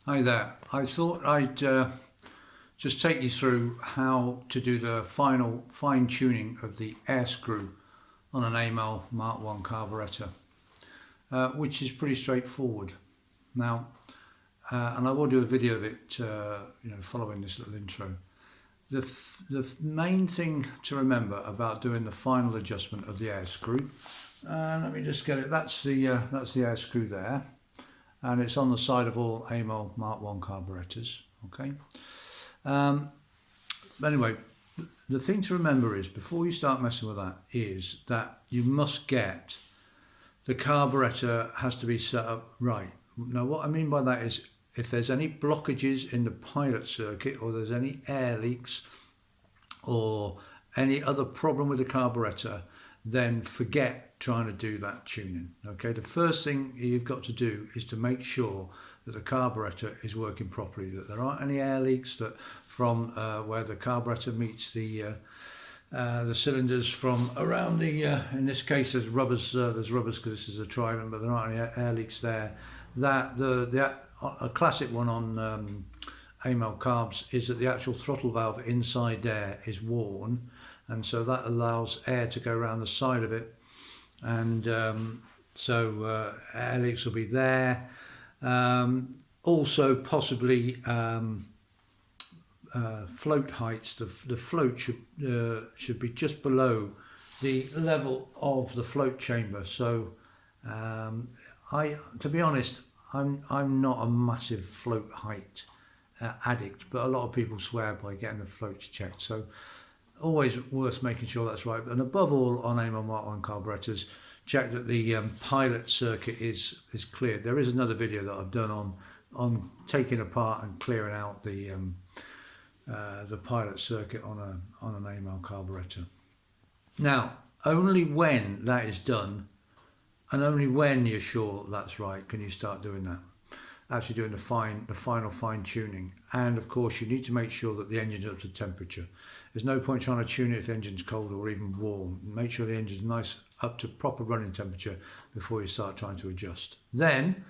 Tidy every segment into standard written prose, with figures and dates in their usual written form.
Hi there. I thought I'd just take you through how to do the final fine tuning of the air screw on an Amol Mark 1 carburettor, which is pretty straightforward. Now, and I will do a video of it, following this little intro. The main thing to remember about doing the final adjustment of the air screw, let me just get it. That's the air screw there. And it's on the side of all Amol Mark 1 carburettors, okay? Anyway, the thing to remember is, before you start messing with that, is that you must get the carburettor has to be set up right. Now, what I mean by that is, if there's any blockages in the pilot circuit, or there's any air leaks, or any other problem with the carburettor, then forget trying to do that tuning. Okay, the first thing you've got to do is to make sure that the carburettor is working properly, that there aren't any air leaks, that from where the carburettor meets the cylinders from around the in this case there's rubbers because this is a Trident, but there aren't any air leaks there. That a classic one on Amol carbs is that the actual throttle valve inside there is worn, and so that allows air to go around the side of it, and so air leaks will be there. Also possibly float heights. The float should be just below the level of the float chamber. So to be honest, I'm not a massive float height addict, but a lot of people swear by getting the floats checked. So always worth making sure that's right. And above all, on Amol Mark 1 carburettors, check that the pilot circuit is cleared. There is another video that I've done on taking apart and clearing out the pilot circuit on an Amol carburettor. Now, only when that is done, and only when you're sure that's right, can you start doing that. Actually doing the final fine tuning. And of course, you need to make sure that the engine's up to temperature. There's no point trying to tune it if the engine's cold or even warm. Make sure the engine's nice up to proper running temperature before you start trying to adjust. Then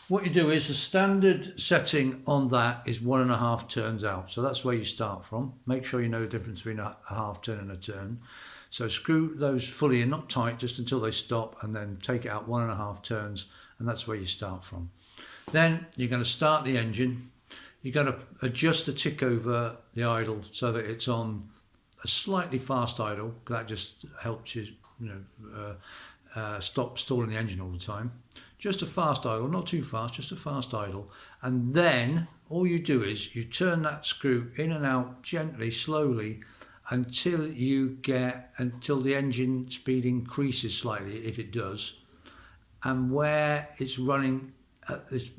what you do is, the standard setting on that is 1.5 turns out. So that's where you start from. Make sure you know the difference between a half turn and a turn. So screw those fully in, not tight, just until they stop, and then take it out 1.5 turns, and that's where you start from. Then you're going to start the engine. You're going to adjust the tick over the idle so that it's on a slightly fast idle. That just helps you, stop stalling the engine all the time. Just a fast idle, not too fast, just a fast idle. And then all you do is you turn that screw in and out gently, slowly, until the engine speed increases slightly, if it does, and where it's running at this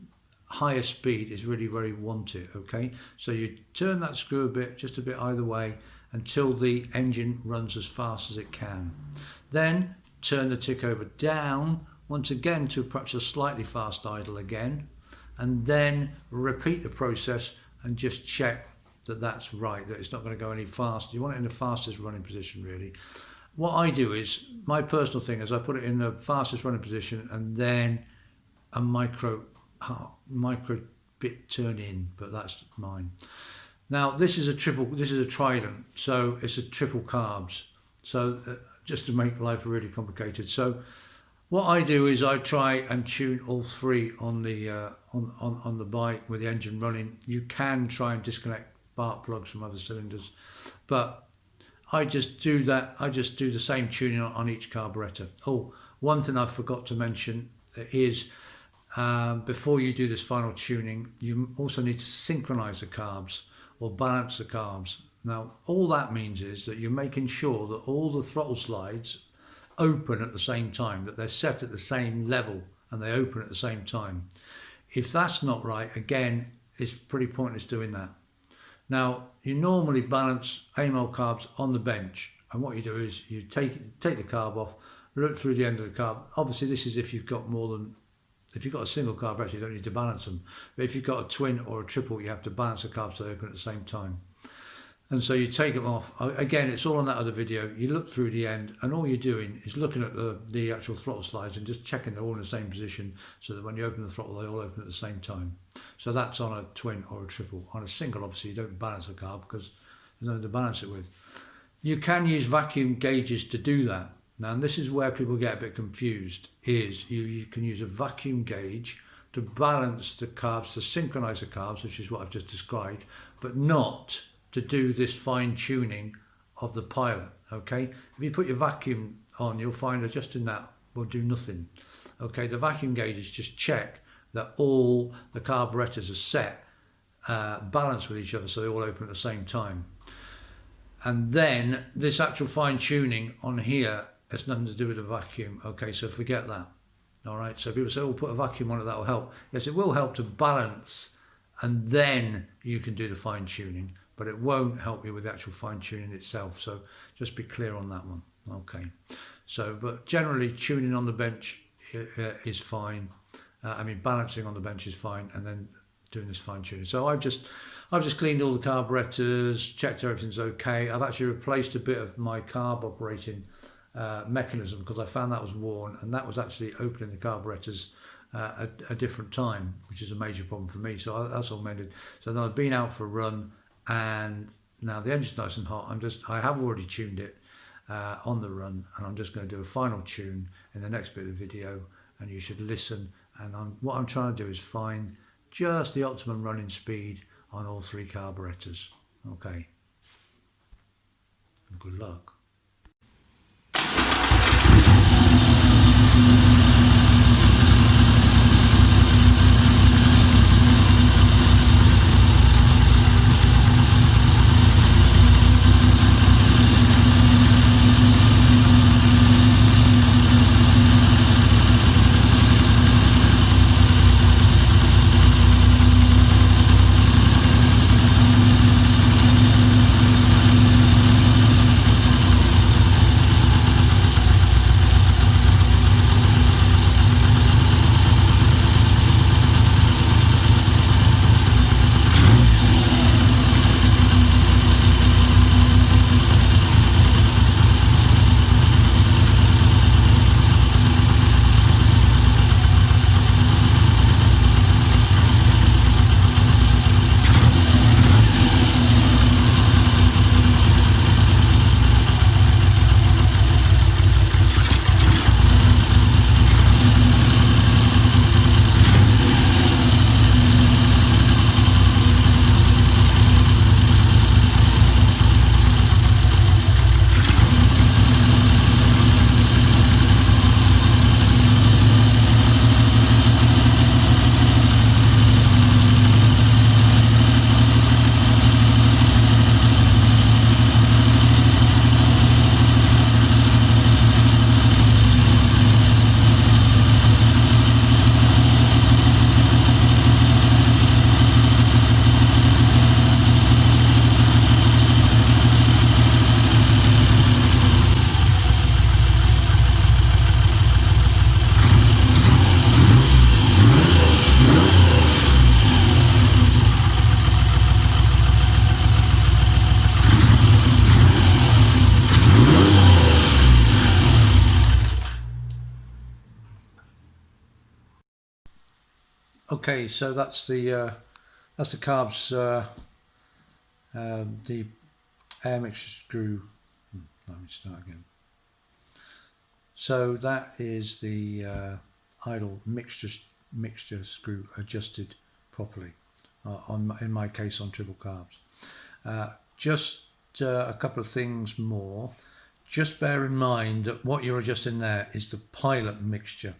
higher speed is really where you want it. Okay, so you turn that screw just a bit either way, until the engine runs as fast as it can. Then turn the tick over down once again to perhaps a slightly fast idle again, and then repeat the process and just check that that's right, that it's not going to go any faster. You want it in the fastest running position, really. What I do is, my personal thing is, I put it in the fastest running position and then a micro bit turn in, but that's mine. Now this is a Trident, so it's a triple carbs. So just to make life really complicated. So what I do is I try and tune all three on the bike with the engine running. You can try and disconnect spark plugs from other cylinders, but I just do that. I just do the same tuning on each carburettor. Oh, one thing I forgot to mention is, before you do this final tuning, you also need to synchronize the carbs, or balance the carbs. Now, all that means is that you're making sure that all the throttle slides open at the same time, that they're set at the same level and they open at the same time. If that's not right, again, it's pretty pointless doing that. Now, you normally balance Amol carbs on the bench, and what you do is you take the carb off, look through the end of the carb. Obviously, this is if you've got a single carburettor, you don't need to balance them. But if you've got a twin or a triple, you have to balance the carbs so they open at the same time. And so you take them off. Again, it's all on that other video. You look through the end, and all you're doing is looking at the actual throttle slides and just checking they're all in the same position, so that when you open the throttle, they all open at the same time. So that's on a twin or a triple. On a single, obviously, you don't balance a carb because there's nothing to balance it with. You can use vacuum gauges to do that. Now, and this is where people get a bit confused, is you can use a vacuum gauge to balance the carbs, to synchronize the carbs, which is what I've just described, but not to do this fine tuning of the pilot, okay? If you put your vacuum on, you'll find adjusting that will do nothing, okay? The vacuum gauges just check that all the carburettors are set, balanced with each other, so they all open at the same time. And then this actual fine tuning on here has nothing to do with the vacuum, okay? So forget that. All right, so people say, oh, put a vacuum on it, that will help. Yes, it will help to balance, and then you can do the fine tuning, but it won't help you with the actual fine tuning itself. So just be clear on that one. Okay, so, but generally tuning on the bench is fine. Balancing on the bench is fine, and then doing this fine tuning. So I've just cleaned all the carburettors, checked everything's okay. I've actually replaced a bit of my carb operating mechanism because I found that was worn, and that was actually opening the carburettors at a different time, which is a major problem for me. So that's all mended. So then I've been out for a run, and now the engine's nice and hot. I have already tuned it on the run, and I'm just going to do a final tune in the next bit of the video, and you should listen. And what I'm trying to do is find just the optimum running speed on all three carburettors. Okay. And good luck. Okay, so that's the carbs, the air mixture screw. Let me start again. So that is the idle mixture screw adjusted properly. In my case, on triple carbs. Just a couple of things more. Just bear in mind that what you're adjusting there is the pilot mixture.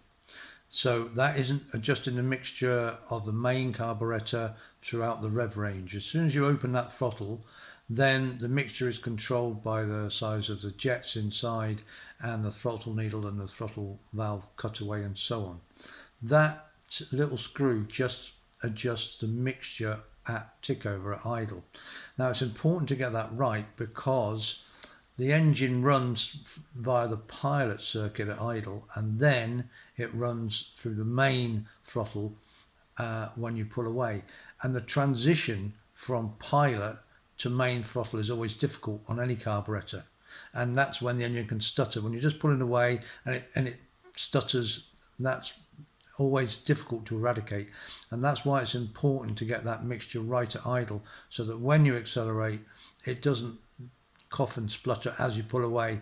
So that isn't adjusting the mixture of the main carburettor throughout the rev range. As soon as you open that throttle, then the mixture is controlled by the size of the jets inside and the throttle needle and the throttle valve cutaway and so on. That little screw just adjusts the mixture at tickover, at idle. Now it's important to get that right because the engine runs via the pilot circuit at idle, and then it runs through the main throttle when you pull away. And the transition from pilot to main throttle is always difficult on any carburettor. And that's when the engine can stutter. When you're just pulling away and it stutters, that's always difficult to eradicate, and that's why it's important to get that mixture right at idle, so that when you accelerate it doesn't cough and splutter as you pull away.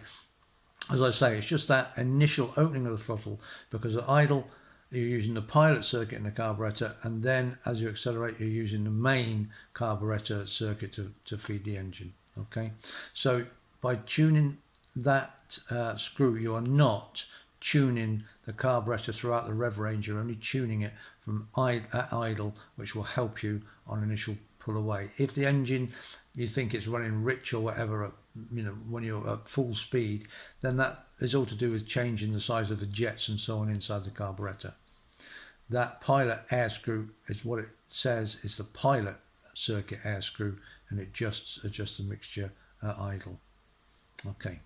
As I say, it's just that initial opening of the throttle, because at idle you're using the pilot circuit in the carburettor, and then as you accelerate you're using the main carburettor circuit to feed the engine. Okay, so by tuning that screw, you are not tuning the carburettor throughout the rev range, you're only tuning it from at idle, which will help you on initial pull away. If the engine, you think it's running rich or whatever, when you're at full speed, then that is all to do with changing the size of the jets and so on inside the carburettor. That pilot air screw is what it says is the pilot circuit air screw, and it just adjusts the mixture at idle. Okay.